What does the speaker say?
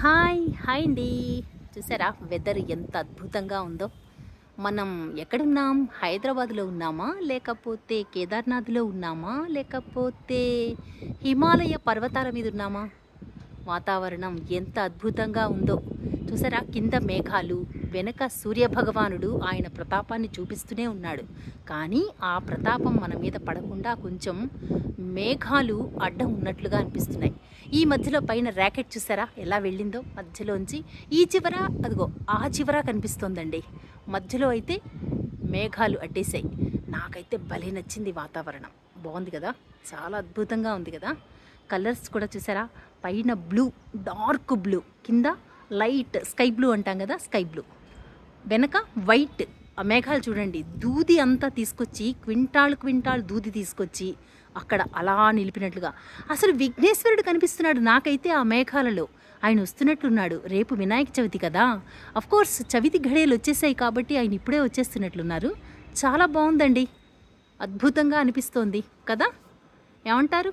Hi hi అండి. చూసారా weather ఎంత అద్భుతంగా ఉందో. మనం ఎక్కడున్నాం? హైదరాబాద్లో ఉన్నామా, లేకపోతే కేదార్నాథ్లో ఉన్నామా, లేకపోతే హిమాలయ పర్వతాల మీద ఉన్నామా? వాతావరణం ఎంత అద్భుతంగా ఉందో చూసారా. కింద మేఘాలు, వెనక సూర్యభగవానుడు ఆయన ప్రతాపాన్ని చూపిస్తూనే ఉన్నాడు. కానీ ఆ ప్రతాపం మన మీద పడకుండా కొంచెం మేఘాలు అడ్డం ఉన్నట్లుగా అనిపిస్తున్నాయి. ఈ మధ్యలో పైన ర్యాకెట్ చూసారా ఎలా వెళ్ళిందో మధ్యలోంచి. ఈ చివర అదిగో ఆ చివర కనిపిస్తోందండి. మధ్యలో అయితే మేఘాలు అడ్డేశాయి. నాకైతే భలే నచ్చింది. వాతావరణం బాగుంది కదా, చాలా అద్భుతంగా ఉంది కదా. కలర్స్ కూడా చూసారా, పైన బ్లూ, డార్క్ బ్లూ, కింద లైట్ స్కై బ్లూ అంటాం కదా, స్కై బ్లూ, వెనక వైట్. ఆ మేఘాలు చూడండి, దూది అంతా తీసుకొచ్చి క్వింటాల్ దూది తీసుకొచ్చి అక్కడ అలా నిలిపినట్లుగా. అసలు విఘ్నేశ్వరుడు కనిపిస్తున్నాడు నాకైతే ఆ మేఘాలలో. ఆయన వస్తున్నట్లున్నాడు. రేపు వినాయక చవితి కదా, అఫ్కోర్స్ చవితి ఘడియలు వచ్చేసాయి కాబట్టి ఆయన ఇప్పుడే వచ్చేస్తున్నట్లున్నారు. చాలా బాగుందండి, అద్భుతంగా అనిపిస్తోంది కదా, ఏమంటారు?